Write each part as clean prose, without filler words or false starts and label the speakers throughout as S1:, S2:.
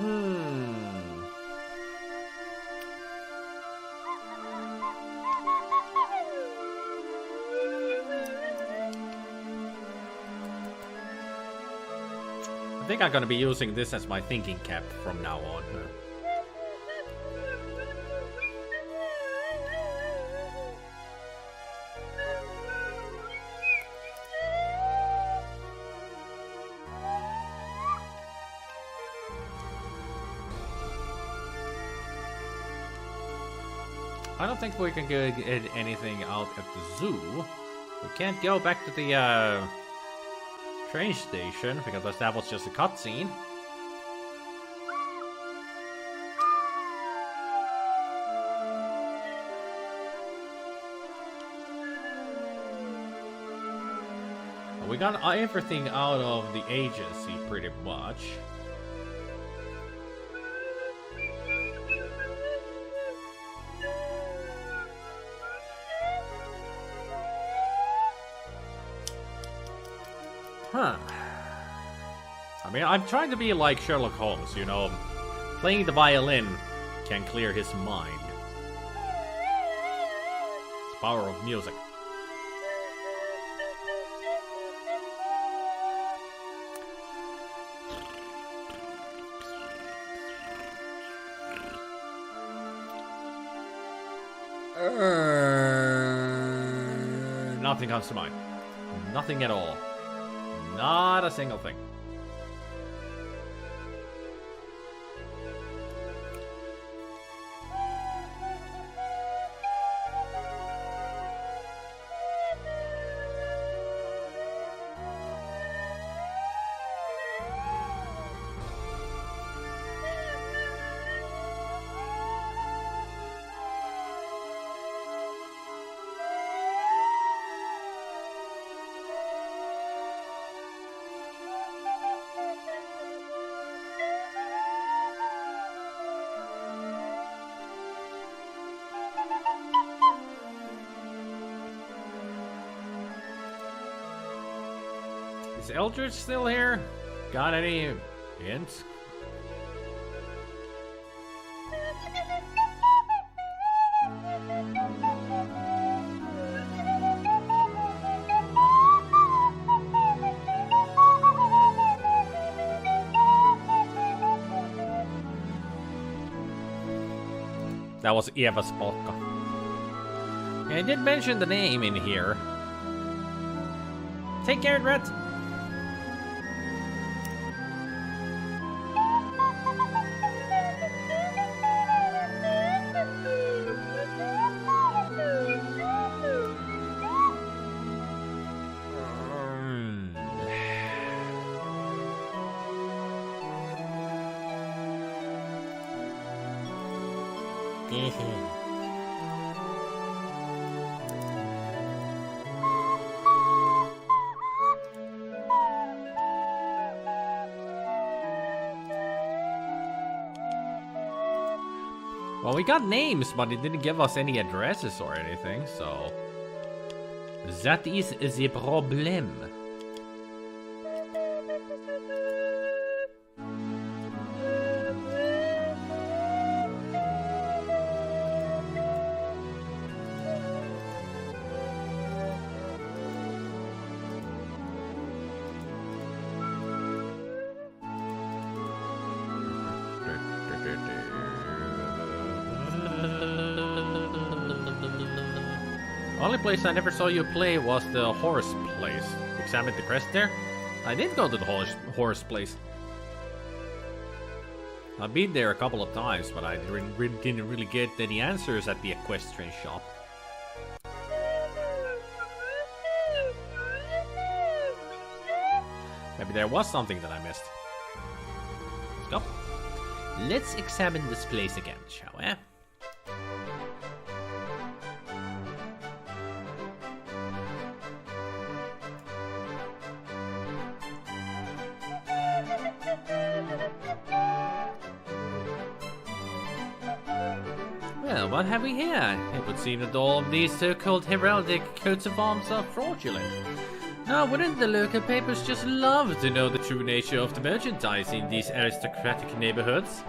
S1: I think I'm gonna be using this as my thinking cap from now on. I don't think we can get anything out at the zoo. We can't go back to the train station because that was just a cutscene. We got everything out of the agency pretty much. Huh. I mean, I'm trying to be like Sherlock Holmes, you know. Playing the violin can clear his mind. It's the power of music. Nothing comes to mind. Nothing at all. Not a single thing. Is Eldritch still here? Got any hints? That was Eva's polka. Yeah, I did mention the name in here. Take care, Red. Well, we got names, but it didn't give us any addresses or anything, so... That is the problem. The only place I never saw you play was the horse place. Examine the crest there? I did go to the horse place. I've been there a couple of times, but I didn't really get any answers at the equestrian shop. Maybe there was something that I missed. Let's go. Let's examine this place again, shall we? Well, what have we here? It would seem that all of these so-called heraldic coats of arms are fraudulent. Now, wouldn't the local papers just love to know the true nature of the merchandise in these aristocratic neighborhoods?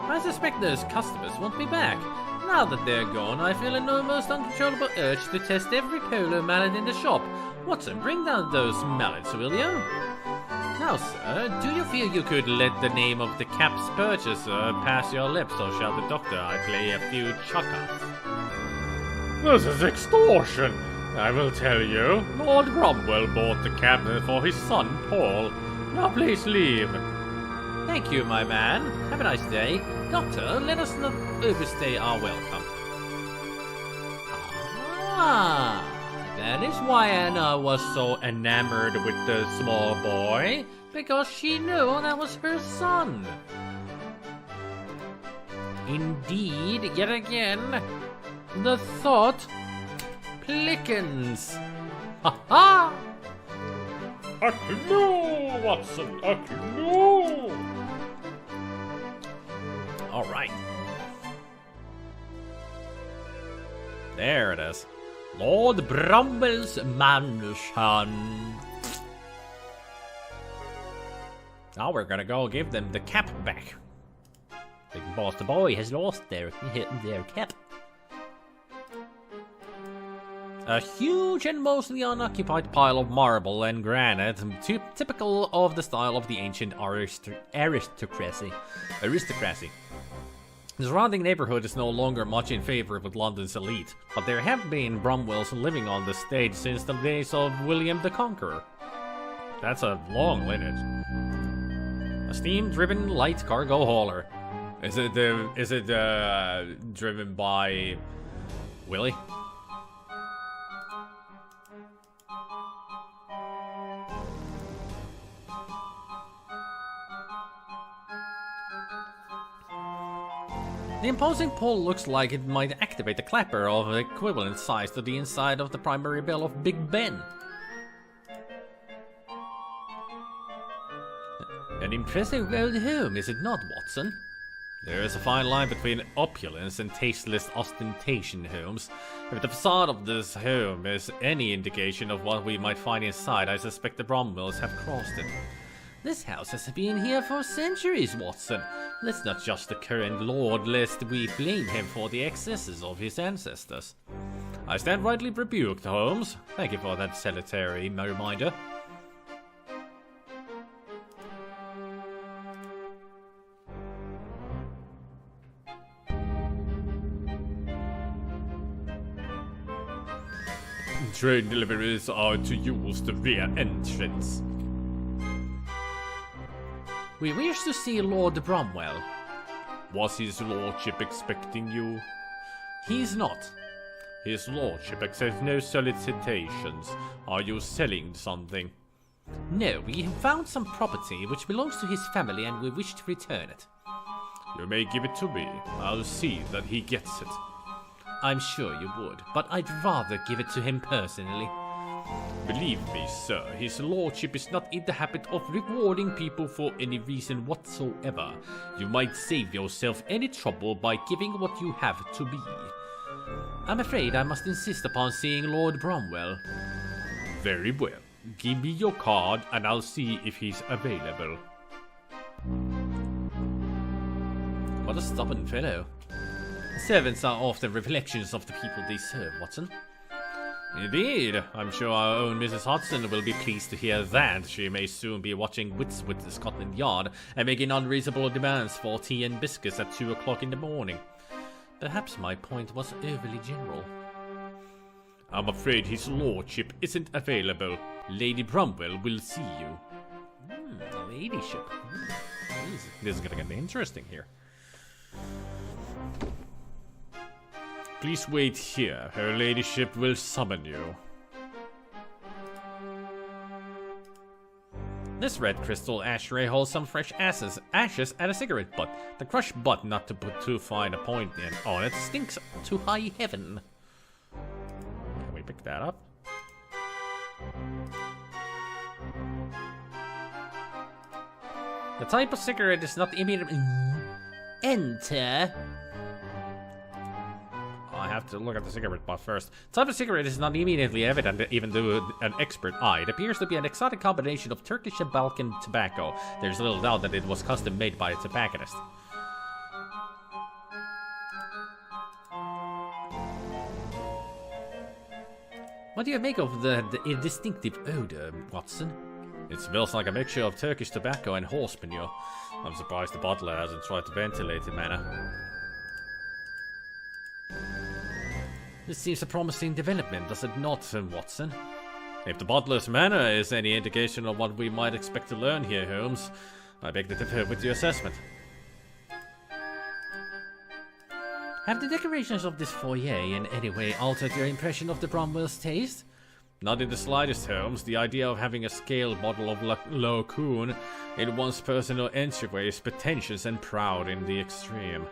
S1: I suspect those customers won't be back. Now that they're gone, I feel an almost uncontrollable urge to test every polo mallet in the shop. Watson, bring down those mallets, will you? Now, sir, do you feel you could let the name of the cap's purchaser pass your lips, or shall the doctor I play a few chuckles? This is extortion, I will tell you. Lord Cromwell bought the cap for his son, Paul. Now please leave. Thank you, my man. Have a nice day. Doctor, let us not overstay our welcome. Ah, that is why Anna was so enamored with the small boy. Because she knew that was her son. Indeed, yet again, the thought plickens. Ha ha! A clue, Watson, a clue! Alright. There it is. Lord Bromwell's mansion. Now we're gonna go give them the cap back. Because the boy has lost their cap. A huge and mostly unoccupied pile of marble and granite, typical of the style of the ancient aristocracy. The surrounding neighborhood is no longer much in favor with London's elite, but there have been Bromwells living on the stage since the days of William the Conqueror. That's a long lineage. A steam-driven light cargo hauler. Is it driven by Willie? The imposing pole looks like it might activate a clapper of equivalent size to the inside of the primary bell of Big Ben. An impressive old home, is it not, Watson? There is a fine line between opulence and tasteless ostentation, Holmes. If the facade of this home is any indication of what we might find inside, I suspect the Bromwells have crossed it. This house has been here for centuries, Watson. Let's not judge the current lord, lest we blame him for the excesses of his ancestors. I stand rightly rebuked, Holmes. Thank you for that salutary reminder. Train deliveries are to use the rear entrance. We wish to see Lord Bromwell. Was his lordship expecting you? He's not. His lordship accepts no solicitations. Are you selling something? No, we have found some property which belongs to his family and we wish to return it. You may give it to me. I'll see that he gets it. I'm sure you would, but I'd rather give it to him personally. Believe me, sir, his lordship is not in the habit of rewarding people for any reason whatsoever. You might save yourself any trouble by giving what you have to me. I'm afraid I must insist upon seeing Lord Bromwell. Very well. Give me your card and I'll see if he's available. What a stubborn fellow. Servants are often reflections of the people they serve, Watson. Indeed. I'm sure our own Mrs. Hodgson will be pleased to hear that. She may soon be watching Wits with the Scotland Yard and making unreasonable demands for tea and biscuits at 2 o'clock in the morning. Perhaps my point was overly general. I'm afraid his lordship isn't available. Lady Bromwell will see you. Ladyship. This is gonna get interesting here. Please wait here. Her ladyship will summon you. This red crystal ashtray holds some fresh ashes and a cigarette butt. The crushed butt, not to put too fine a point on it, stinks to high heaven. Can we pick that up? The type of cigarette is not immediately... Enter. I have to look at the cigarette butt first. The type of cigarette is not immediately evident even to an expert eye. It appears to be an exotic combination of Turkish and Balkan tobacco. There's little doubt that it was custom made by a tobacconist. What do you make of the distinctive odor, Watson? It smells like a mixture of Turkish tobacco and horse manure. I'm surprised the butler hasn't tried to ventilate the manor. This seems a promising development, does it not, Watson? If the butler's manner is any indication of what we might expect to learn here, Holmes, I beg to differ with your assessment. Have the decorations of this foyer in any way altered your impression of the Bromwell's taste? Not in the slightest, Holmes. The idea of having a scale bottle of Locoon in one's personal entryway is pretentious and proud in the extreme.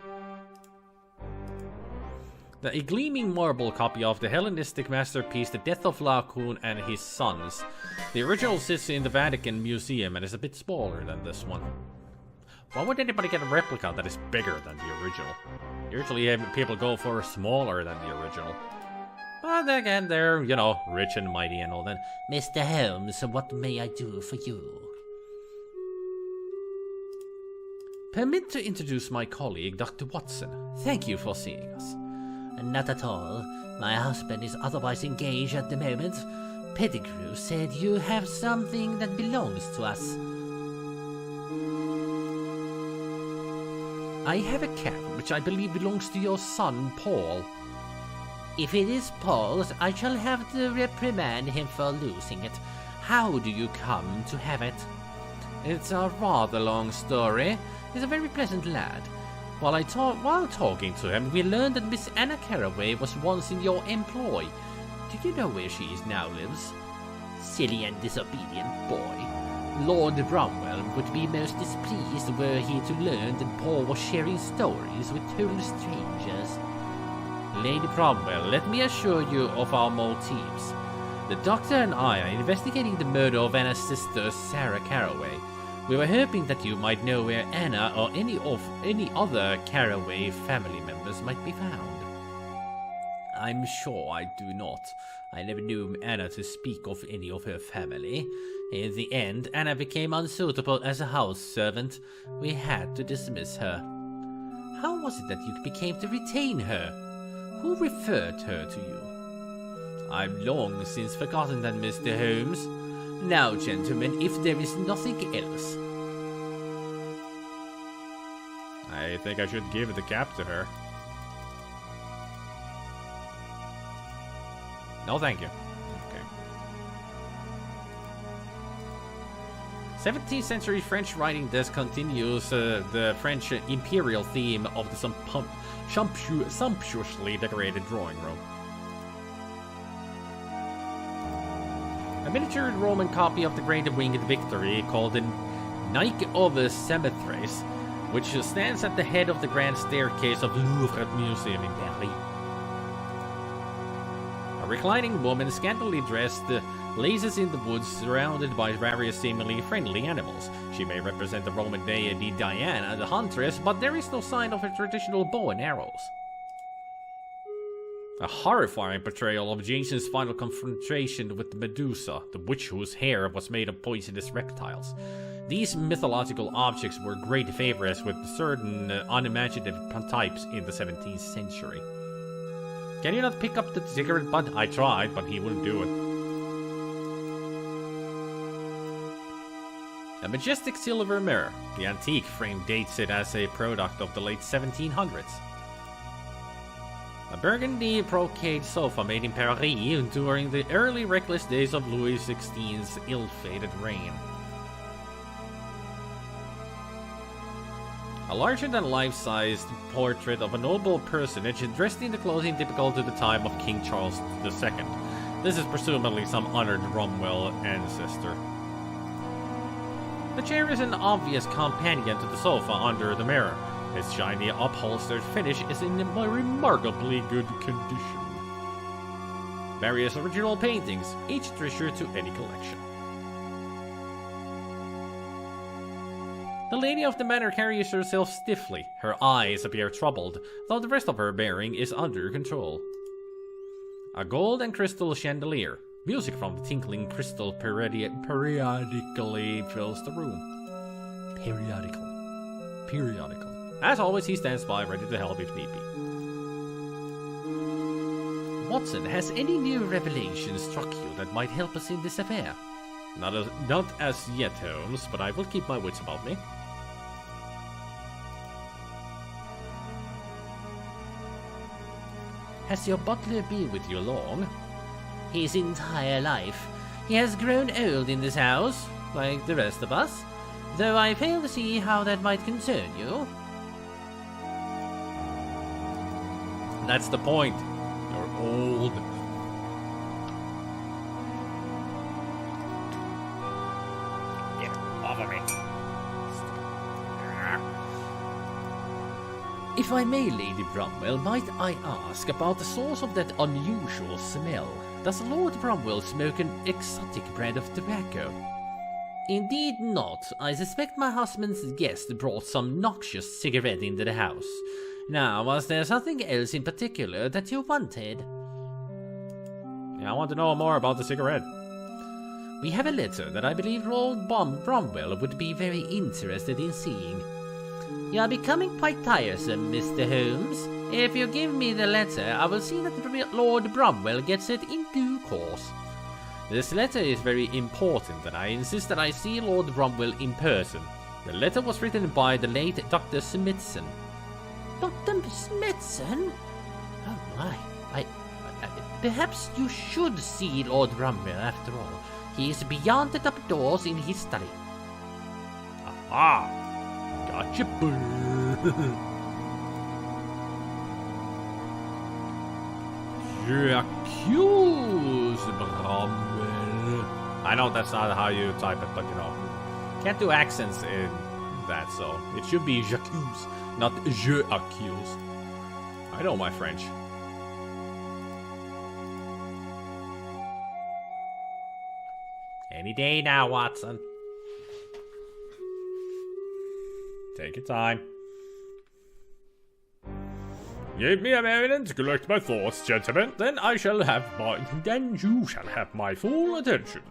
S1: A gleaming marble copy of the Hellenistic masterpiece The Death of Laocoon and His Sons. The original sits in the Vatican Museum and is a bit smaller than this one. Why would anybody get a replica that is bigger than the original? Usually people go for smaller than the original. But then again, they're, you know, rich and mighty and all that. Mr. Holmes, what may I do for you? Permit to introduce my colleague, Dr. Watson. Thank you for seeing us. Not at all. My husband is otherwise engaged at the moment. Pettigrew said you have something that belongs to us. I have a cap which I believe belongs to your son, Paul. If it is Paul's, I shall have to reprimand him for losing it. How do you come to have it? It's a rather long story. He's a very pleasant lad. While talking to him, we learned that Miss Anna Carraway was once in your employ. Do you know where she now lives? Silly and disobedient boy. Lord Bromwell would be most displeased were he to learn that Paul was sharing stories with total strangers. Lady Bromwell, let me assure you of our motives. The doctor and I are investigating the murder of Anna's sister, Sarah Carraway. We were hoping that you might know where Anna or any other Carraway family members might be found. I'm sure I do not. I never knew Anna to speak of any of her family. In the end, Anna became unsuitable as a house servant. We had to dismiss her. How was it that you became to retain her? Who referred her to you? I've long since forgotten that, Mr. Holmes. Now, gentlemen, if there is nothing else. I think I should give the cap to her. No, thank you. Okay. 17th century French writing desk continues the French imperial theme of the sumptuously decorated drawing room. A miniature Roman copy of the Great Winged Victory called the Nike of Samothrace, which stands at the head of the grand staircase of Louvre Museum in Paris. A reclining woman, scantily dressed, lazes in the woods surrounded by various seemingly friendly animals. She may represent the Roman deity Diana, the huntress, but there is no sign of her traditional bow and arrows. A horrifying portrayal of Jason's final confrontation with Medusa, the witch whose hair was made of poisonous reptiles. These mythological objects were great favorites with certain unimaginative types in the 17th century. Can you not pick up the cigarette butt? I tried, but he wouldn't do it. A majestic silver mirror. The antique frame dates it as a product of the late 1700s. A burgundy brocade sofa made in Paris during the early reckless days of Louis XVI's ill-fated reign. A larger-than-life-sized portrait of a noble personage dressed in the clothing typical to the time of King Charles II. This is presumably some honored Cromwell ancestor. The chair is an obvious companion to the sofa under the mirror. Its shiny upholstered finish is in a remarkably good condition. Various original paintings, each treasure to any collection. The lady of the manor carries herself stiffly. Her eyes appear troubled, though the rest of her bearing is under control. A gold and crystal chandelier. Music from the tinkling crystal periodically fills the room. Periodically. As always, he stands by, ready to help if need be. Watson, has any new revelation struck you that might help us in this affair? Not as yet, Holmes, but I will keep my wits about me. Has your butler been with you long? His entire life. He has grown old in this house, like the rest of us, though I fail to see how that might concern you. That's the point. You're old. Get off of me. If I may, Lady Bromwell, might I ask about the source of that unusual smell? Does Lord Bromwell smoke an exotic brand of tobacco? Indeed not. I suspect my husband's guest brought some noxious cigarette into the house. Now, was there something else in particular that you wanted? Yeah, I want to know more about the cigarette. We have a letter that I believe Lord Bromwell would be very interested in seeing. You are becoming quite tiresome, Mr. Holmes. If you give me the letter, I will see that Lord Bromwell gets it in due course. This letter is very important, and I insist that I see Lord Bromwell in person. The letter was written by the late Dr. Smithson. Dr. Smithson? Oh my, perhaps you should see Lord Bromwell after all. He is beyond the top doors in his study. Aha! Gotcha, Je accuse Bromwell. I know that's not how you type it, but you know, can't do accents in that, so it should be j'accuse, not je accuse. I know my French. Any day now, Watson. Take your time. Give me a moment to collect my thoughts, gentlemen. Then you shall have my full attention.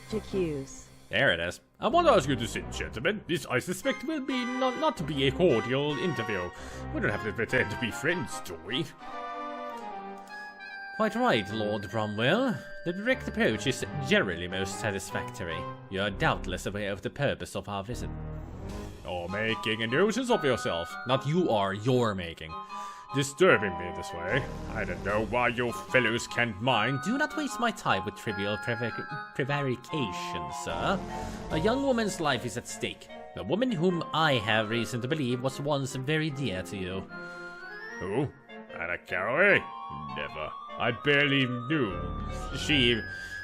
S2: J'accuse.
S1: There it is. I want to ask you to sit, gentlemen. This, I suspect, will be not to be a cordial interview. We don't have to pretend to be friends, do we? Quite right, Lord Bromwell. The direct approach is generally most satisfactory. You are doubtless aware of the purpose of our visit. You're making a nuisance of yourself. Not you are, you're making. Disturbing me this way. I don't know why you fellows can't mind. Do not waste my time with trivial prevarication, sir. A young woman's life is at stake. A woman whom I have reason to believe was once very dear to you. Who? Anna Caraway? Never. I barely knew. She...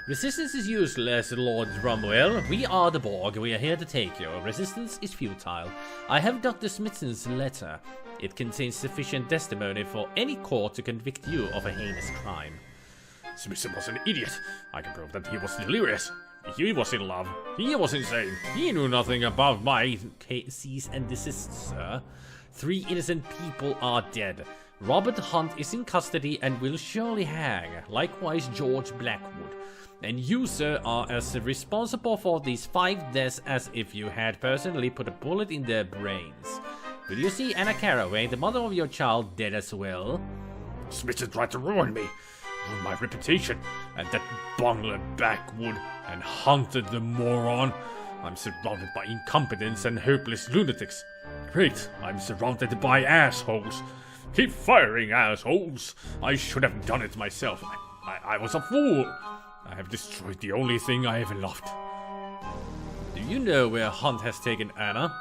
S1: Resistance is useless, Lord Bromwell. We are the Borg. We are here to take you. Resistance is futile. I have Dr. Smithson's letter. It contains sufficient testimony for any court to convict you of a heinous crime. Smithson was an idiot. I can prove that he was delirious. He was in love. He was insane. He knew nothing about my cease and desist, sir. 3 innocent people are dead. Robert Hunt is in custody and will surely hang. Likewise, George Blackwood. And you, sir, are as responsible for these 5 deaths as if you had personally put a bullet in their brains. Will you see Anna Caraway, the mother of your child, dead as well? Smithson tried to ruin me, ruin my reputation, and that bungler Blackwood, and Hunted the moron. I'm surrounded by incompetents and hopeless lunatics. Great, I'm surrounded by assholes. Keep firing, assholes. I should have done it myself. I was a fool. I have destroyed the only thing I ever loved. Do you know where Hunt has taken Anna?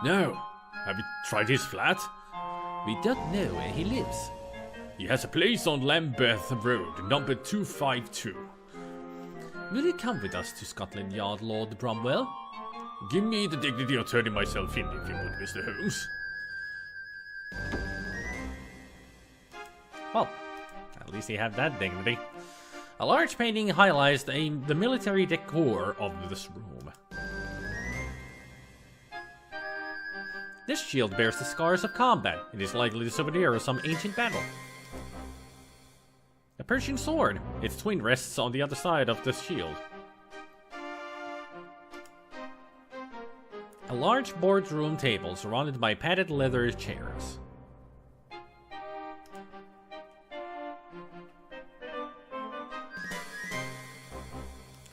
S1: No. Have you tried his flat? We don't know where he lives. He has a place on Lambeth Road, number 252. Will you come with us to Scotland Yard, Lord Bromwell? Give me the dignity of turning myself in, if you would, Mr. Holmes. Well, at least he had that dignity. A large painting highlights the military decor of this room. This shield bears the scars of combat. It is likely the souvenir of some ancient battle. A Persian sword. Its twin rests on the other side of the shield. A large boardroom table surrounded by padded leather chairs.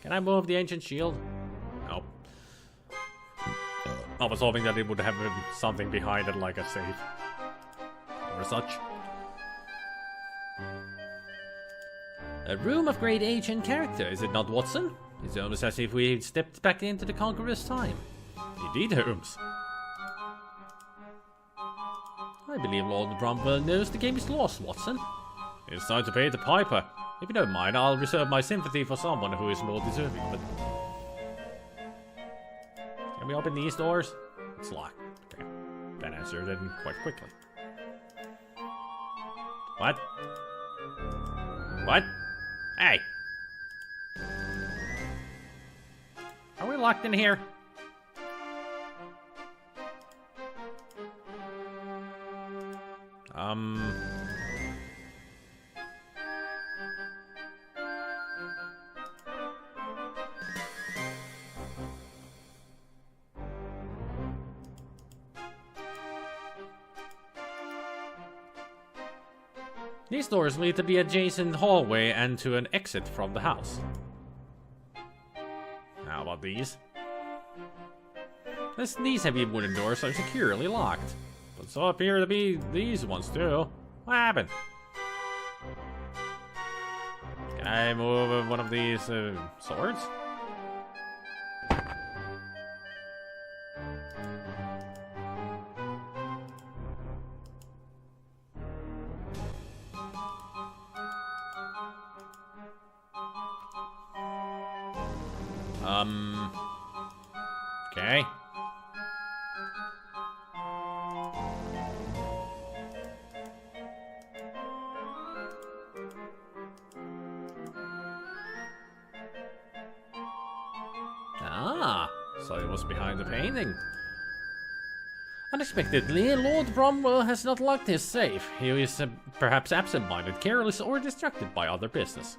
S1: Can I move the ancient shield? No. I was hoping that it would have something behind it like a safe. Or such. A room of great age and character, is it not, Watson? It's almost as if we stepped back into the Conqueror's time. Indeed, Holmes. I believe Lord Bromwell knows the game is lost, Watson. It's time to pay the piper. If you don't mind, I'll reserve my sympathy for someone who is more deserving of it. Can we open these doors? It's locked. Okay. That answered it quite quickly. What? What? Hey! Are we locked in here? These doors lead to the adjacent hallway and to an exit from the house. How about these? These heavy wooden doors are securely locked. But so appear to be these ones too. What happened? Can I move one of these swords? Okay. Ah, so it was behind the painting. Unexpectedly, Lord Bromwell has not locked his safe. He is perhaps absent-minded, careless, or distracted by other business.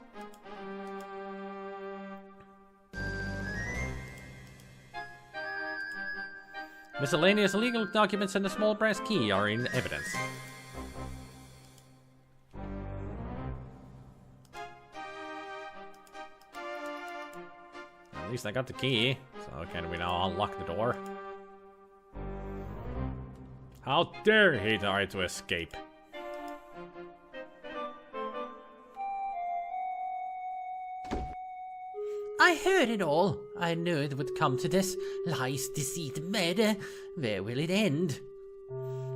S1: Miscellaneous legal documents and a small brass key are in evidence. At least I got the key, so can we now unlock the door? How dare he try to escape?
S2: I heard it all. I knew it would come to this. Lies, deceit, murder. Where will it end?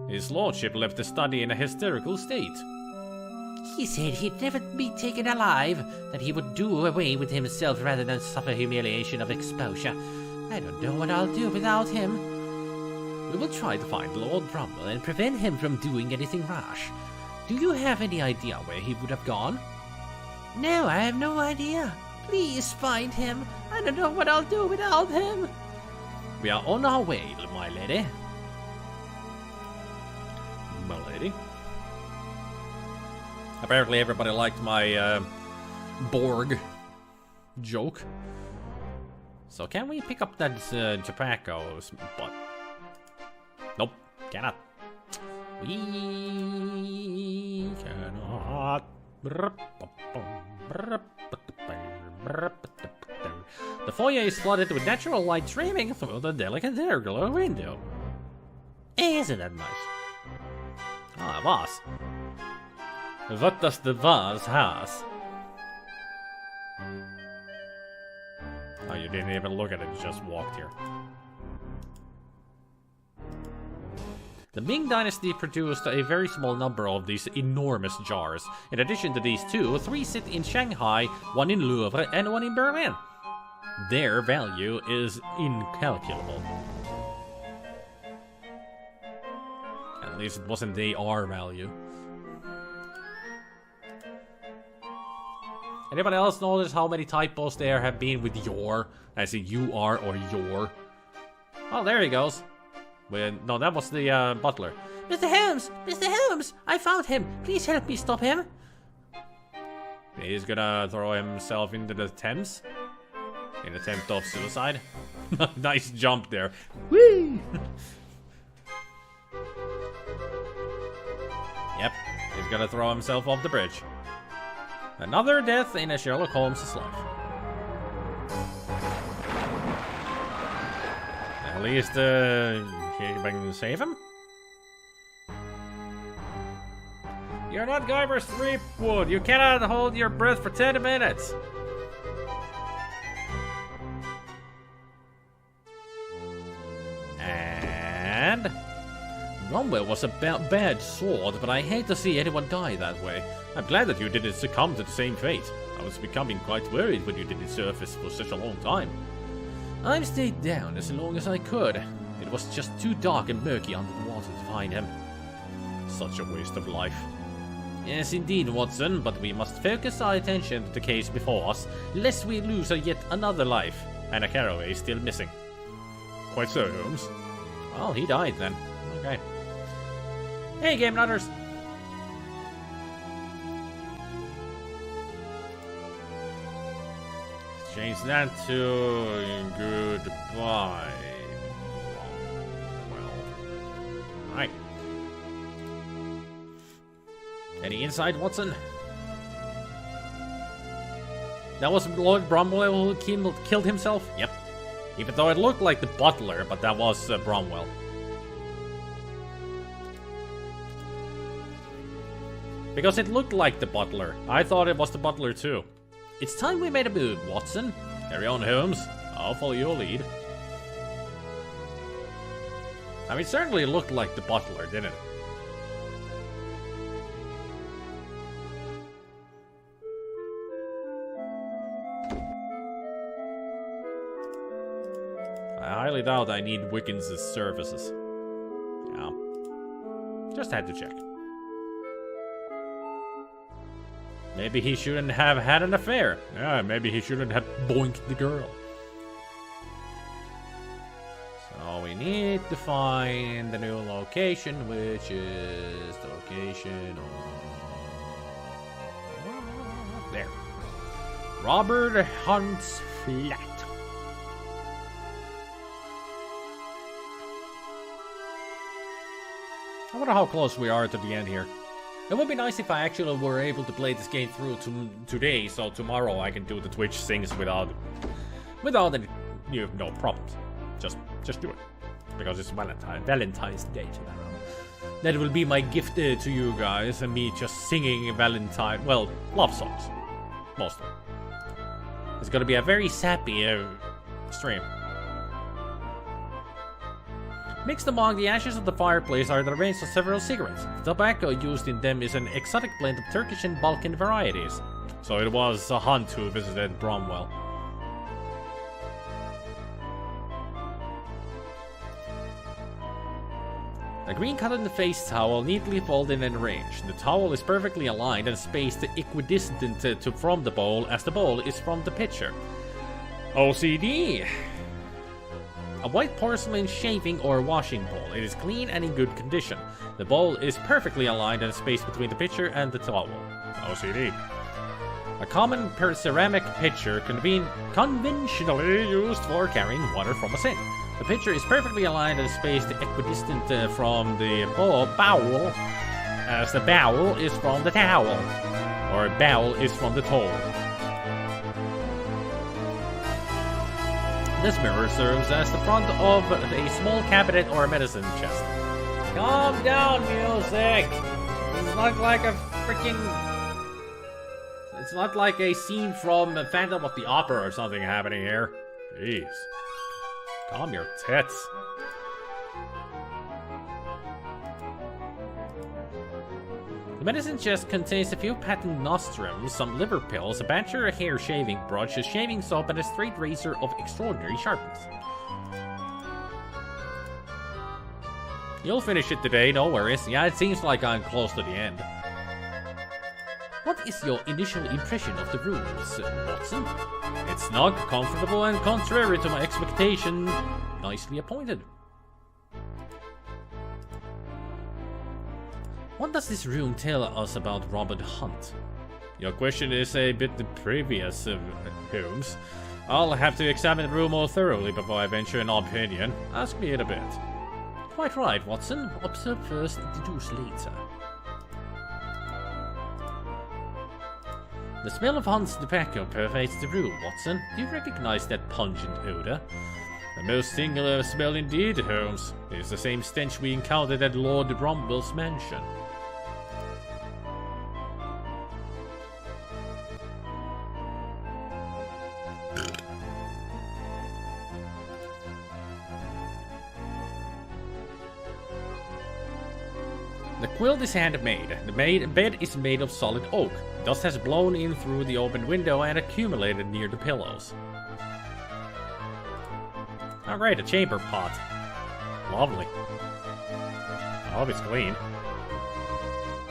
S1: His lordship left the study in a hysterical state.
S2: He said he'd never be taken alive, that he would do away with himself rather than suffer humiliation of exposure. I don't know what I'll do without him.
S1: We will try to find Lord Bromwell
S2: And prevent him from doing anything rash.
S1: Do you have any idea where he would have gone?
S2: No, I have no idea. Please find him. I don't know what I'll do without him.
S1: We are on our way, my lady. My lady? Apparently everybody liked my Borg joke. So can we pick up that tobacco butt? Nope, cannot. We cannot. The foyer is flooded with natural light streaming through the delicate air-glow window. Isn't that nice? Ah, a vase. What does the vase has? Oh, you didn't even look at it, you just walked here. The Ming Dynasty produced a very small number of these enormous jars. In addition to these two, 3 sit in Shanghai, 1 in Louvre, and 1 in Berlin. Their value is incalculable. At least it wasn't the R value. Anybody else notice how many typos there have been with your, as in you are or your? Oh, there he goes. No, that was the butler.
S2: Mr. Holmes! Mr. Holmes! I found him! Please help me stop him!
S1: He's gonna throw himself into the Thames in attempt of suicide. Nice jump there. Whee! Yep, he's gonna throw himself off the bridge. Another death in a Sherlock Holmes' life. At least, he can save him? You're not Guyver Threepwood. You cannot hold your breath for 10 minutes. And Bromwell was a bad sword, but I hate to see anyone die that way. I'm glad that you didn't succumb to the same fate. I was becoming quite worried when you didn't surface for such a long time. I stayed down as long as I could. It was just too dark and murky under the water to find him. Such a waste of life. Yes, indeed, Watson, but we must focus our attention to the case before us, lest we lose yet another life. And a Caraway is still missing. Quite so, Holmes. Well, he died then. Okay. Hey, Game Nutters! Change that to goodbye. Well, alright. Any insight, Watson? That was Lord Bromwell who killed himself? Yep. Even though it looked like the butler, but that was Bromwell. Because it looked like the butler. I thought it was the butler too. It's time we made a move, Watson. Carry on, Holmes. I'll follow your lead. I mean, it certainly looked like the butler, didn't it? I highly doubt I need Wiggins' services. Yeah. Just had to check. Maybe he shouldn't have had an affair. Yeah, maybe he shouldn't have boinked the girl. So we need to find the new location, which is the location of... there. Robert Hunt's flat. I wonder how close we are to the end here. It would be nice if I actually were able to play this game through today, so tomorrow I can do the Twitch things without any, no problems. Just do it, because it's Valentine's Day tomorrow. That will be my gift to you guys, and me just singing love songs, mostly. It's gonna be a very sappy stream. Mixed among the ashes of the fireplace are the remains of several cigarettes. The tobacco used in them is an exotic blend of Turkish and Balkan varieties. So it was a Hunt who visited Bromwell. A green cotton face towel neatly folded and arranged. The towel is perfectly aligned and spaced equidistant from the bowl as the bowl is from the pitcher. OCD! A white porcelain shaving or washing bowl. It is clean and in good condition. The bowl is perfectly aligned and spaced between the pitcher and the towel. OCD. A common ceramic pitcher conventionally used for carrying water from a sink. The pitcher is perfectly aligned and spaced equidistant from the bowl, as the bowl is from the towel, or bowl is from the towel. This mirror serves as the front of a small cabinet or a medicine chest. Calm down, music! It's not like a freaking... It's not like a scene from Phantom of the Opera or something happening here. Jeez. Calm your tits. The medicine chest contains a few patent nostrums, some liver pills, a batcher, a hair shaving brush, a shaving soap, and a straight razor of extraordinary sharpness. You'll finish it today, no worries. Yeah, it seems like I'm close to the end. What is your initial impression of the rooms, Watson? It's snug, comfortable, and contrary to my expectation, nicely appointed.
S2: What does this room tell us about Robert Hunt?
S1: Your question is a bit previous, Holmes. I'll have to examine the room more thoroughly before I venture an opinion. Ask me in a bit.
S2: Quite right, Watson. Observe first, deduce later. The smell of Hunt's tobacco pervades the room, Watson. Do you recognize that pungent odor?
S1: A most singular smell indeed, Holmes. It's the same stench we encountered at Lord Bromwell's mansion.
S2: The quilt is handmade. The bed is made of solid oak. Dust has blown in through the open window and accumulated near the pillows.
S1: Alright, a chamber pot. Lovely. I hope it's clean.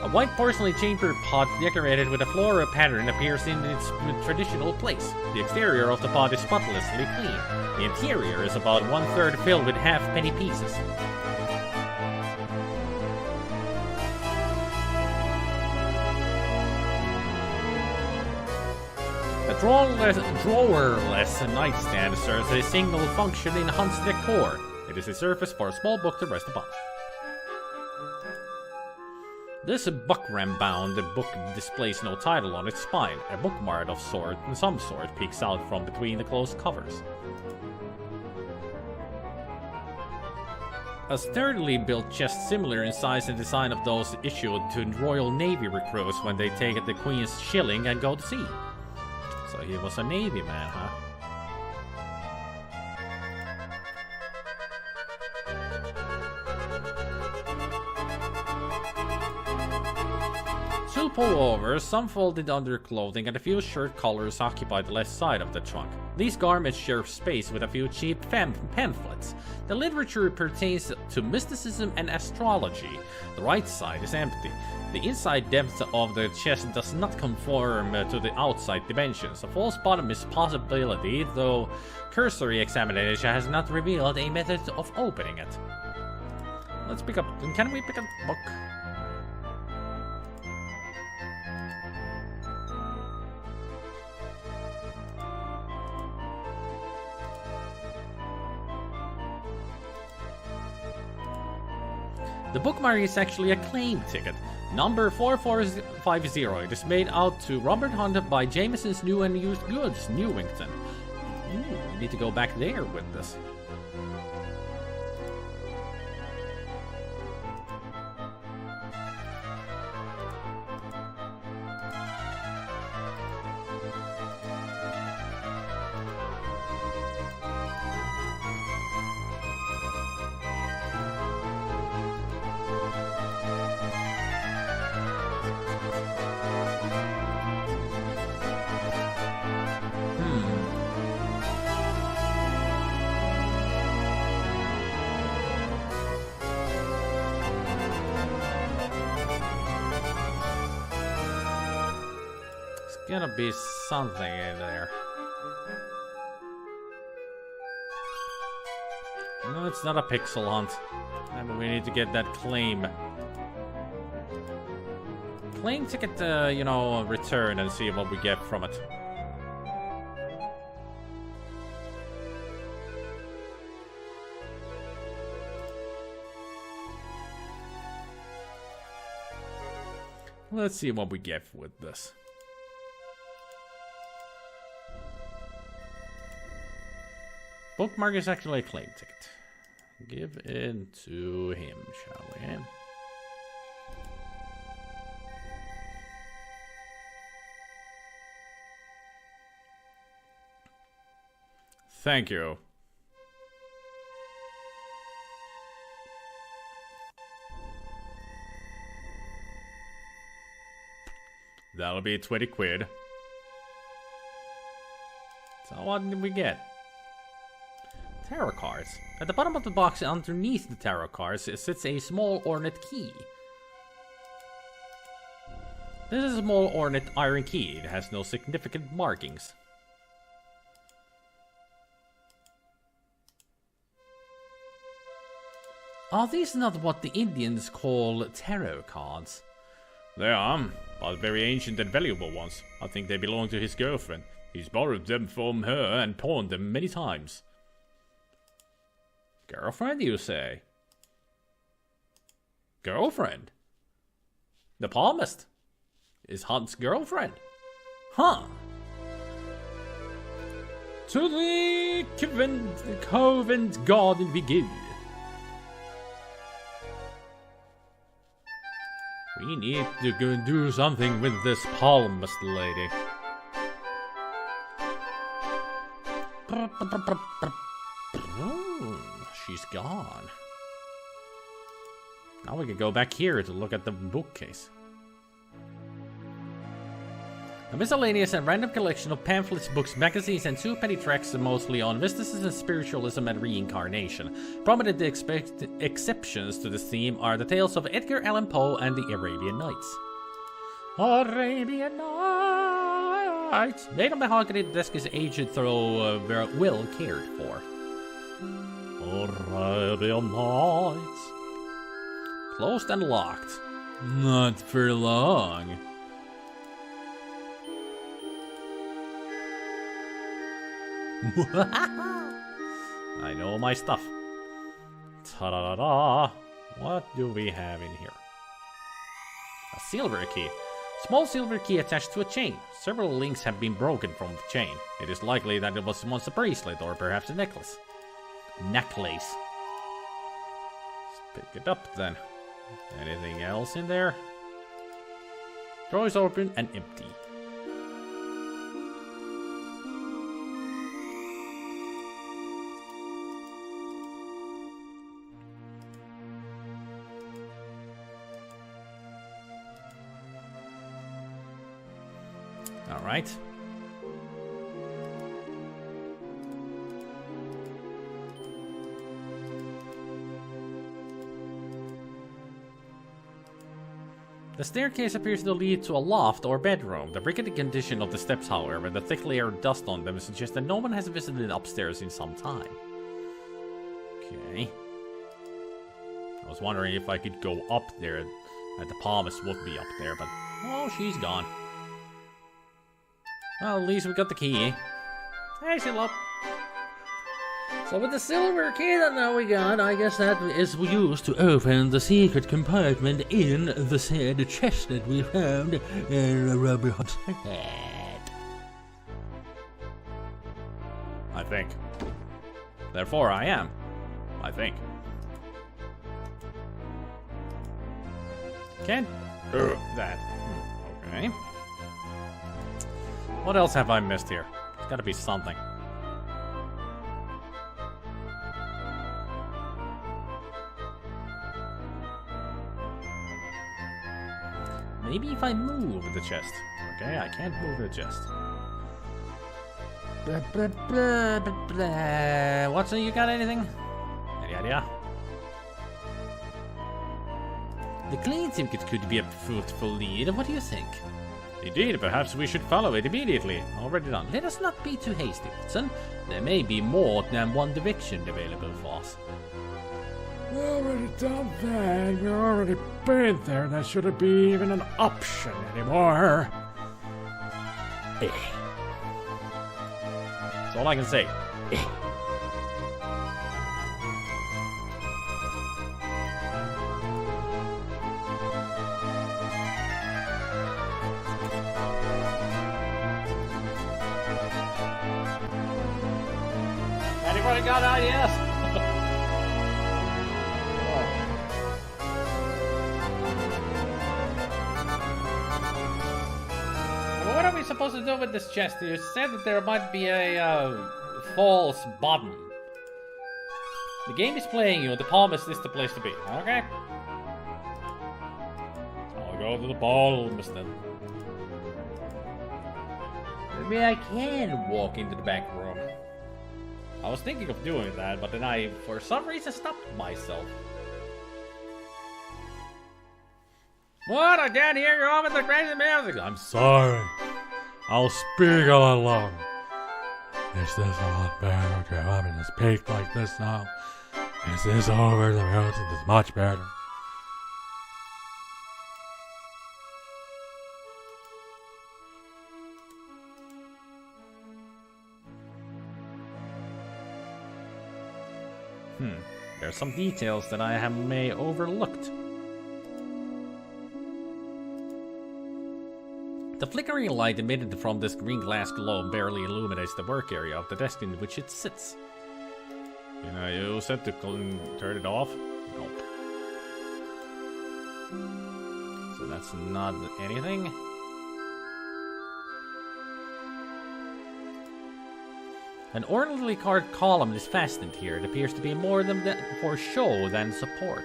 S2: A white porcelain chamber pot decorated with a floral pattern appears in its traditional place. The exterior of the pot is spotlessly clean. The interior is about 1/3 filled with half-penny pieces. A drawerless nightstand serves a single function in Hunt's decor. It is a surface for a small book to rest upon. This buckram-bound book displays no title on its spine. A bookmark of some sort peeks out from between the closed covers. A sturdily built chest similar in size and design of those issued to Royal Navy recruits when they take the Queen's shilling and go to sea. So he was a Navy man, huh? Two pullovers, some folded under clothing, and a few shirt collars occupy the left side of the trunk. These garments share space with a few cheap pamphlets. The literature pertains to mysticism and astrology. The right side is empty. The inside depth of the chest does not conform to the outside dimensions. A false bottom is a possibility, though cursory examination has not revealed a method of opening it. Let's pick up... Can we pick up the book? The bookmark is actually a claim ticket. Number 4450. It is made out to Robert Hunt by Jameson's New and Used Goods, Newington. Ooh, we need to go back there with this. Gonna be something in there. No, it's not a pixel hunt. Maybe we need to get that claim ticket, you know, return and see what we get from it. Let's see what we get with this. Bookmark is actually a claim ticket. Give it to him, shall we? Thank you. That'll be 20 quid. So what did we get? Tarot cards. At the bottom of the box underneath the tarot cards sits a small ornate key. This is a small ornate iron key. It has no significant markings. Are these not what the Indians call tarot cards?
S1: They are, but very ancient and valuable ones. I think they belong to his girlfriend. He's borrowed them from her and pawned them many times.
S2: Girlfriend, you say? Girlfriend? The palmist is Hunt's girlfriend. Huh. To the Covent Garden we go. We need to go do something with this palmist lady. She's gone. Now we can go back here to look at the bookcase. A miscellaneous and random collection of pamphlets, books, magazines, and two-penny tracts mostly on mysticism, spiritualism, and reincarnation. Prominent exceptions to this theme are the tales of Edgar Allan Poe and the Arabian Nights. Arabian Nights! Made on mahogany, the desk is aged though well cared for. Arabian Nights. Closed and locked. Not for long. I know my stuff. Ta-da-da-da. What do we have in here? A silver key. Small silver key attached to a chain. Several links have been broken from the chain. It is likely that it was once a bracelet or perhaps a necklace. Necklace. Let's pick it up then. Anything else in there? Drawer is open and empty. All right. The staircase appears to lead to a loft or bedroom. The rickety condition of the steps, however, and the thick layer of dust on them suggests that no one has visited upstairs in some time. Okay. I was wondering if I could go up there, and the palmist would be up there, but oh, she's gone. Well, at least we got the key. Hey, Silo. So with the silver key that now we got, I guess that is used to open the secret compartment in the said chest that we found in Robert Hunt's head.
S1: I think. Therefore, I am. I think.
S2: Can't do that. Okay. What else have I missed here? There's gotta be something. Maybe if I move the chest. Okay, I can't move the chest. Blah, blah, blah, blah, blah. Watson, you got anything? Any idea? The clean syndicate could be a fruitful lead. What do you think?
S1: Indeed, perhaps we should follow it immediately.
S2: Already done. Let us not be too hasty, Watson. There may be more than one direction available for us.
S1: We already done that. We've already been there. That shouldn't be even an option anymore.
S2: That's all I can say. Anybody got ideas? What are we supposed to do with this chest? You said that there might be a false bottom. The game is playing you, and the palmist is the place to be, okay? I'll go to the palmist then. Maybe I can walk into the back room. I was thinking of doing that, but then I, for some reason, stopped myself. What? I can't hear you over the crazy music. I'm sorry. I'll speak a little louder. Is this a lot better? Okay, let me just speak like this now.
S1: This is over, the world is much better.
S2: There are some details that I may overlooked. The flickering light emitted from this green glass globe barely illuminates the work area of the desk in which it sits.
S1: Can I use it to turn it off?
S2: Nope. So that's not anything. An orderly card column is fastened here. It appears to be more for show than support.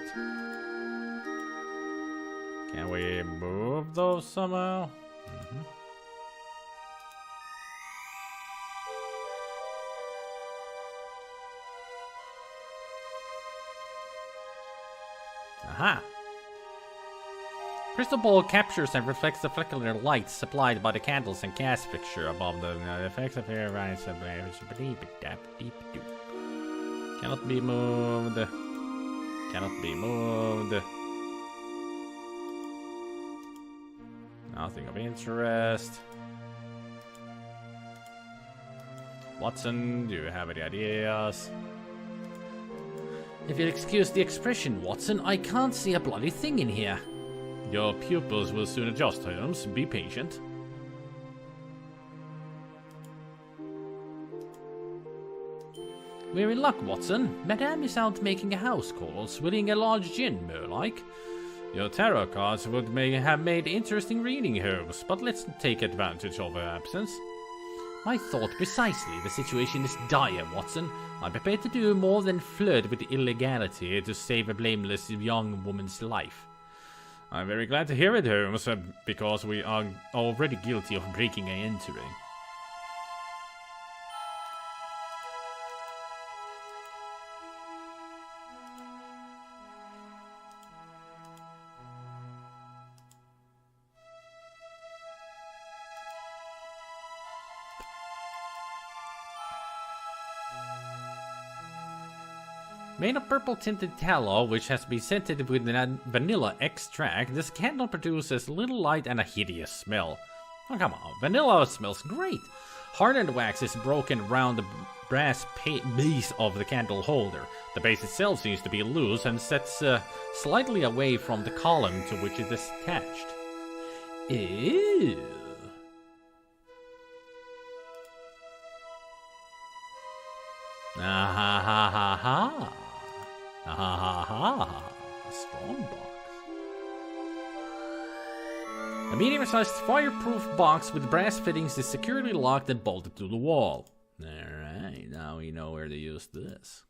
S1: Can we move those somehow?
S2: Aha! Crystal ball captures and reflects the flickering light supplied by the candles and gas fixture above the effects of air rise. Cannot be moved. Cannot be moved. Nothing of interest.
S1: Watson, do you have any ideas?
S2: If you'll excuse the expression, Watson, I can't see a bloody thing in here.
S1: Your pupils will soon adjust, Holmes. Be patient.
S2: We're in luck, Watson. Madame is out making a house call, swilling a large gin, more like.
S1: Your tarot cards would have made interesting reading, Holmes, but let's take advantage of her absence.
S2: My thought precisely. The situation is dire, Watson. I'm prepared to do more than flirt with illegality to save a blameless young woman's life.
S1: I'm very glad to hear it, Holmes, because we are already guilty of breaking and entering.
S2: Made of purple-tinted tallow, which has been scented with vanilla extract, this candle produces little light and a hideous smell. Oh, come on, vanilla smells great. Hardened wax is broken around the brass base of the candle holder. The base itself seems to be loose and sets slightly away from the column to which it is attached. Ew. Ah ha ha ha ha. Ah ha ha ha. A strong box. A medium-sized fireproof box with brass fittings is securely locked and bolted to the wall. Alright, now we know where to use this.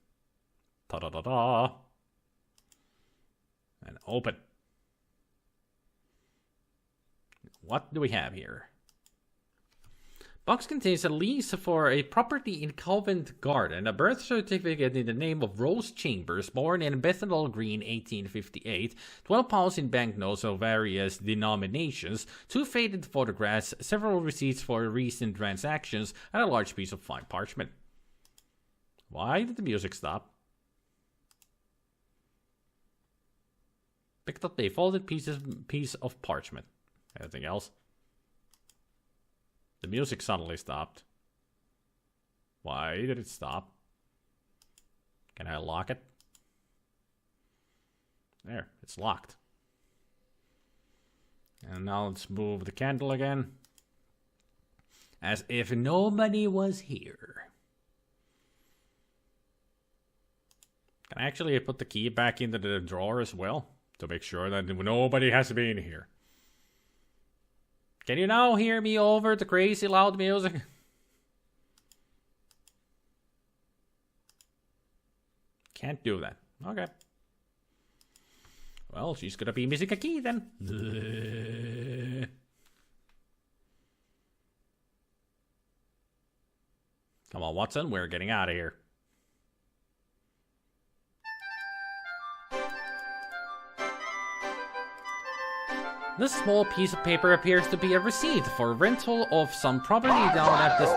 S1: Ta-da-da-da.
S2: And open. What do we have here? Box contains a lease for a property in Covent Garden, a birth certificate in the name of Rose Chambers, born in Bethnal Green, 1858, £12 in banknotes of various denominations, 2 faded photographs, several receipts for recent transactions, and a large piece of fine parchment. Why did the music stop? Picked up a folded piece of parchment. Anything else? The music suddenly stopped. Why did it stop? Can I lock it? There, it's locked. And now let's move the candle again. As if nobody was here. Can I actually put the key back into the drawer as well? To make sure that nobody has been here. Can you now hear me over the crazy loud music? Can't do that. Okay. Well, she's gonna be missing a key then. Come on, Watson, we're getting out of here. This small piece of paper appears to be a receipt for rental of some property down at this...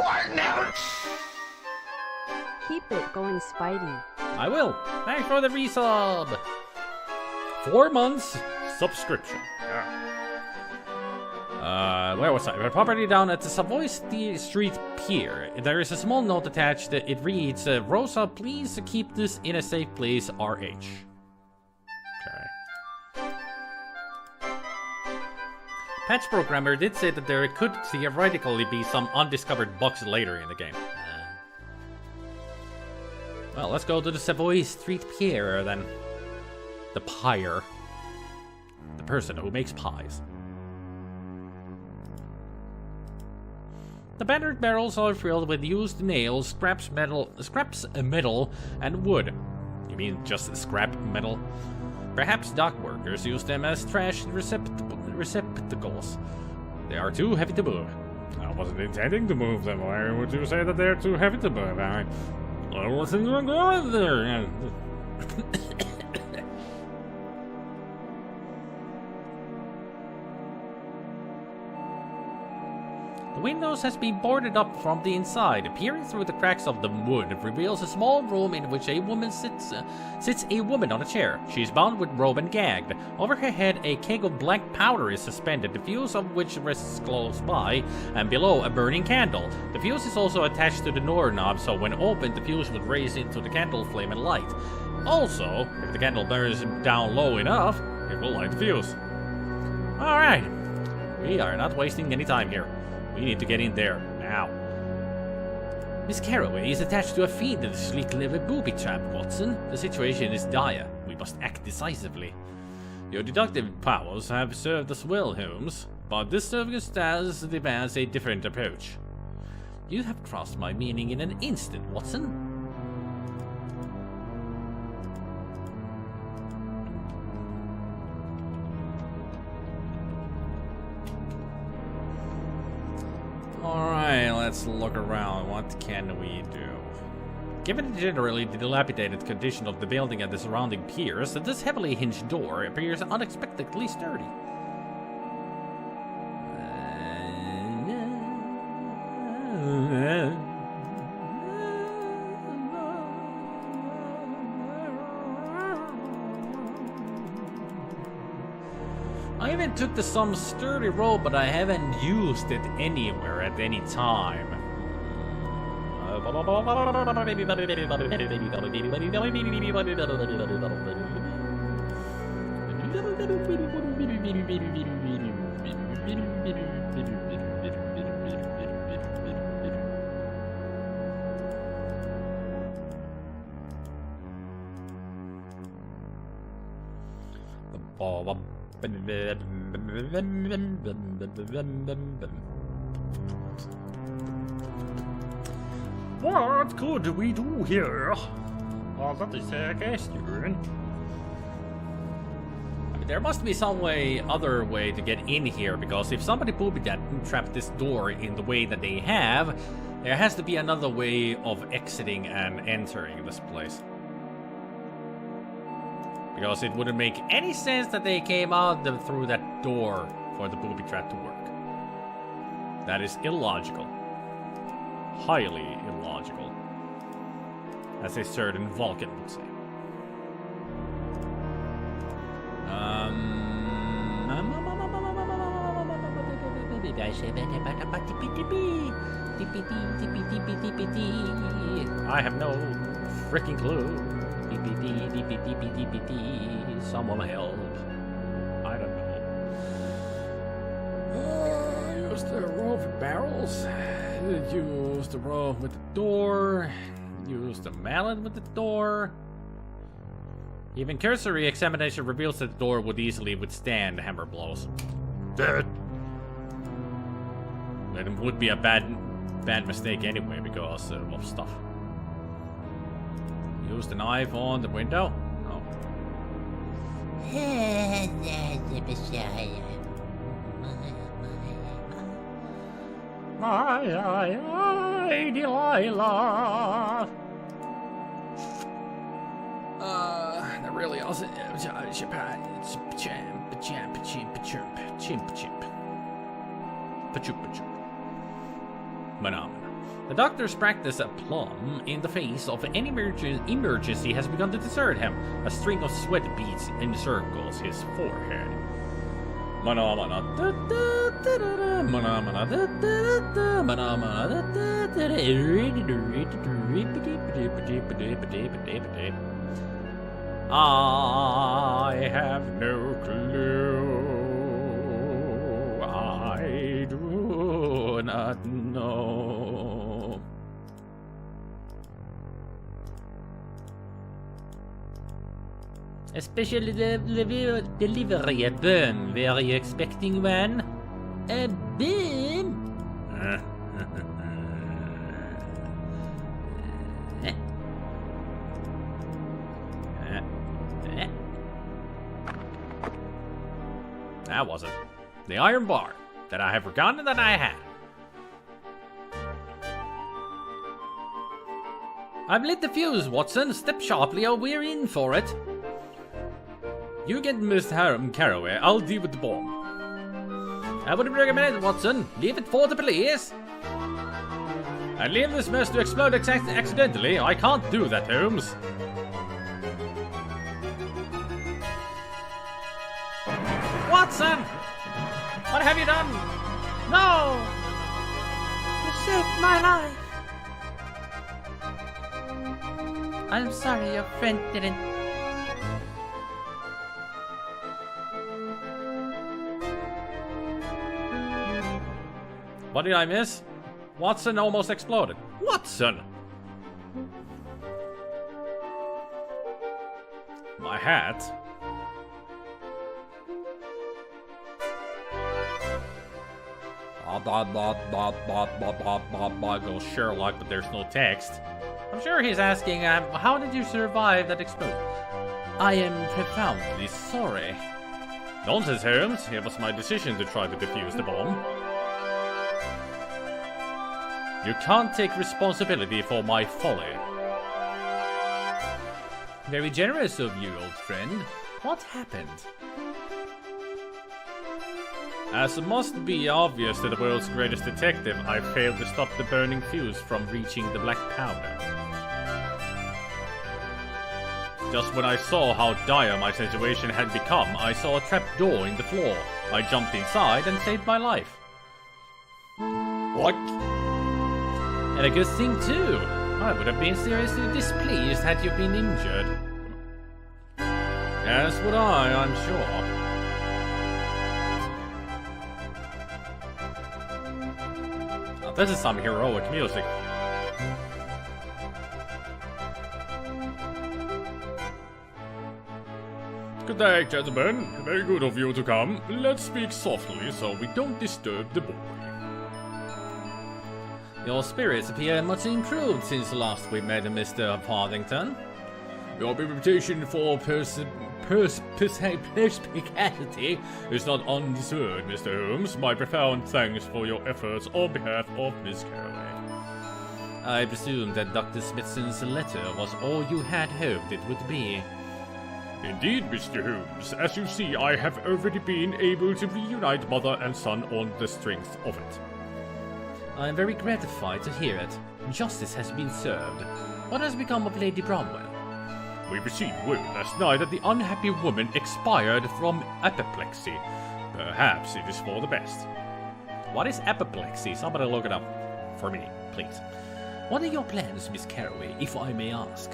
S3: Keep it going, Spidey.
S2: I will. Thanks for the resub. 4 months subscription. Where was I? The property down at the Savoy Street Pier. There is a small note attached. It reads, Rosa, please keep this in a safe place, RH. Okay. Patch Programmer did say that there could theoretically be some undiscovered bugs later in the game. Well, let's go to the Savoy Street Pier then. The pyre. The person who makes pies. The battered barrels are filled with used nails, scraps metal, and wood. You mean just scrap metal? Perhaps dock workers use them as trash receptacles. They are too heavy to move.
S1: I wasn't intending to move them. Why would you say that they're too heavy to move? I wasn't going to go in there.
S2: The windows has been boarded up from the inside. Peering through the cracks of the wood reveals a small room in which a woman sits a woman on a chair. She is bound with rope and gagged. Over her head, a keg of black powder is suspended, the fuse of which rests close by, and below a burning candle. The fuse is also attached to the doorknob, so when opened, the fuse would raise into the candle flame and light. Also, if the candle burns down low enough, it will light the fuse. Alright, we are not wasting any time here. We need to get in there, now. Miss Carraway is attached to a fiend that is sleek-livered booby trap, Watson. The situation is dire. We must act decisively. Your deductive powers have served us well, Holmes, but this circumstance demands a different approach. You have crossed my meaning in an instant, Watson. Alright, let's look around. What can we do? Given the generally dilapidated condition of the building and the surrounding piers, this heavily hinged door appears unexpectedly sturdy. I even took some sturdy rope, but I haven't used it anywhere at any time.
S1: What could we do here? Well, that is a question.
S2: There must be some other way to get in here, because if somebody trapped this door in the way that they have, there has to be another way of exiting and entering this place. Because it wouldn't make any sense that they came out through that door for the booby trap to work. That is illogical. Highly illogical. As a certain Vulcan would say. I have no freaking clue. Someone help. I don't know. Use the rope with barrels. Use the rope with the door. Use the mallet with the door. Even cursory examination reveals that the door would easily withstand hammer blows. That would be a bad mistake anyway because of stuff. Use the knife on the window? No. Delilah. That really awesome. Phenomenal. The doctor's practice aplomb in the face of any emergency has begun to desert him. A string of sweat beads encircles his forehead. I have no clue. I do not know. A special delivery, a burn. Were you expecting one? A burn? That wasn't. The iron bar that I have forgotten that I had. I've lit the fuse, Watson. Step sharply or we're in for it. You get Miss Caraway. I'll deal with the bomb. I wouldn't recommend it, Watson. Leave it for the police. And leave this mess to explode accidentally. I can't do that, Holmes. Watson! What have you done? No!
S3: You saved my life. I'm sorry your friend didn't.
S2: What did I miss? Watson almost exploded. Watson! My hat? Goes Sherlock, but there's no text. I'm sure he's asking, how did you survive that explosion? I am profoundly sorry. Nonsense, Holmes. It was my decision to try to defuse the bomb. You can't take responsibility for my folly. Very generous of you, old friend. What happened? As it must be obvious to the world's greatest detective, I failed to stop the burning fuse from reaching the black powder. Just when I saw how dire my situation had become, I saw a trap door in the floor. I jumped inside and saved my life. What? And a good thing too. I would have been seriously displeased had you been injured. As would I'm sure. Now, this is some heroic music. Good day, gentlemen. Very good of you to come. Let's speak softly so we don't disturb the boy. Your spirits appear much improved since last we met, Mr. Partington. Your reputation for perspicacity is not undeserved, Mr. Holmes. My profound thanks for your efforts on behalf of Miss Caraway. I presume that Dr. Smithson's letter was all you had hoped it would be. Indeed, Mr. Holmes. As you see, I have already been able to reunite mother and son on the strength of it. I am very gratified to hear it. Justice has been served. What has become of Lady Bromwell? We received word last night that the unhappy woman expired from apoplexy. Perhaps it is for the best. What is apoplexy? Somebody look it up for me, please. What are your plans, Miss Caraway, if I may ask?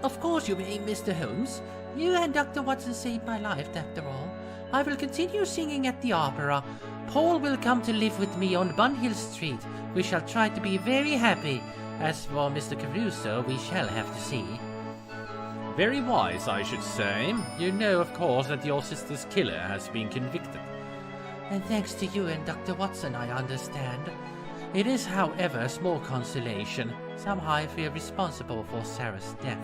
S3: Of course you may, Mr. Holmes. You and Dr. Watson saved my life, after all. I will continue singing at the opera. Paul will come to live with me on Bunhill Street. We shall try to be very happy. As for Mr. Caruso, we shall have to see. Very wise, I should say. You know, of course, that your sister's killer has been convicted. And thanks to you and Dr. Watson, I understand. It is, however, a small consolation. Somehow I feel responsible for Sarah's death.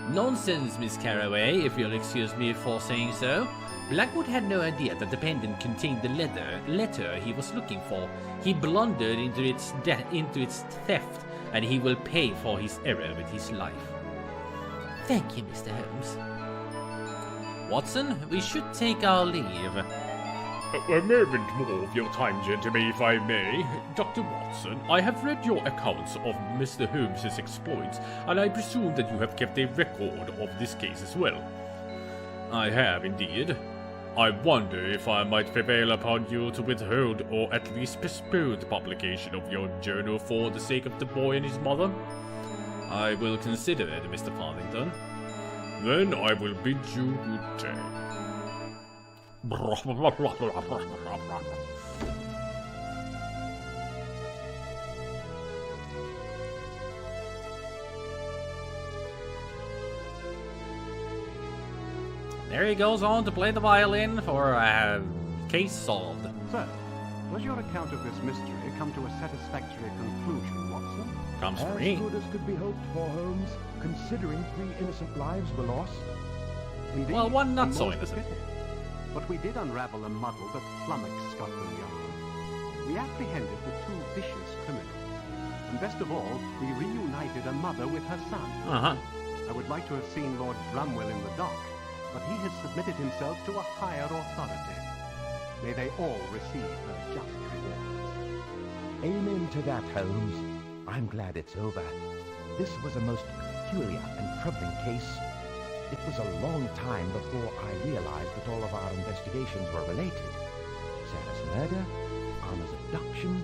S3: Nonsense, Miss Caraway, if you'll excuse me for saying so. Blackwood had no idea that the pendant contained the letter he was looking for. He blundered into its theft, and he will pay for his error with his life. Thank you, Mr. Holmes. Watson, we should take our leave.
S1: A moment more of your time, gentlemen, if I may. Dr. Watson, I have read your accounts of Mr. Holmes's exploits, and I presume that you have kept a record of this case as well. I have, indeed. I wonder if I might prevail upon you to withhold or at least postpone the publication of your journal for the sake of the boy and his mother.
S2: I will consider it, Mr. Farthington.
S1: Then I will bid you good day.
S2: There he goes on to play the violin for case solved.
S4: So, does your account of this mystery come to a satisfactory conclusion, Watson?
S2: Comes
S5: As
S2: free.
S5: good as could be hoped for, Holmes, considering 3 innocent lives were lost.
S4: Indeed,
S2: Well, one not
S4: and
S2: so
S4: more's the
S2: innocent.
S4: pity. But we did unravel a muddle that flummoxed Scotland Yard. We apprehended the 2 vicious criminals. And best of all, we reunited a mother with her son.
S2: Uh-huh.
S4: I would like to have seen Lord Bromwell in the dock, but he has submitted himself to a higher authority. May they all receive their just rewards.
S5: Amen to that, Holmes. I'm glad it's over. This was a most peculiar and troubling case. It was a long time before I realized that all of our investigations were related. Sarah's murder, Anna's abduction,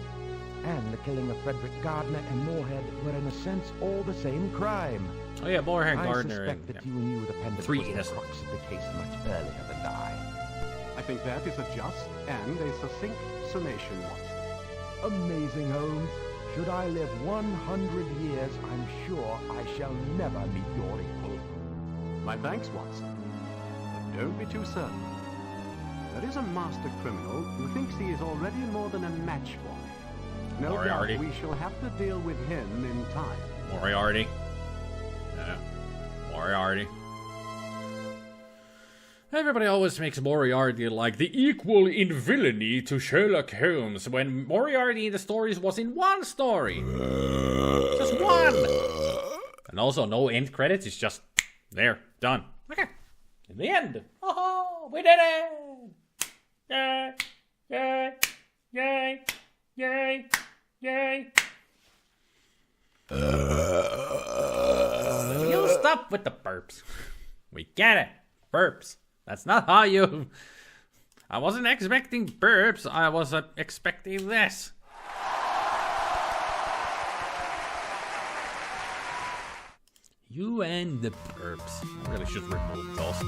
S5: and the killing of Frederick Gardner and Moorhead were in a sense all the same crime.
S2: Oh yeah, Moorhead,
S5: I
S2: Gardner,
S5: suspect that
S2: and
S5: you knew the pendant
S2: 3
S5: was the
S2: innocent.
S5: crux of the case much earlier than I.
S4: I think that is a just and a succinct summation, Watson.
S5: Amazing, Holmes. Should I live 100 years, I'm sure I shall never meet your equal.
S4: My thanks, Watson. But don't be too certain. There is a master criminal who thinks he is already more than a match for me. No doubt
S2: Moriarty.
S4: we shall have to deal with him in time.
S2: Moriarty. Yeah. Moriarty. Everybody always makes Moriarty like the equal in villainy to Sherlock Holmes when Moriarty in the stories was in one story. Just one! And also no end credits, it's just there, done. Okay. In the end. Oh, we did it! Yay! Yay! Yay! Yay! Yay! You stop with the burps. We get it. Burps. That's not how you... I wasn't expecting burps. I was expecting this. You and the burps. I really should remove those.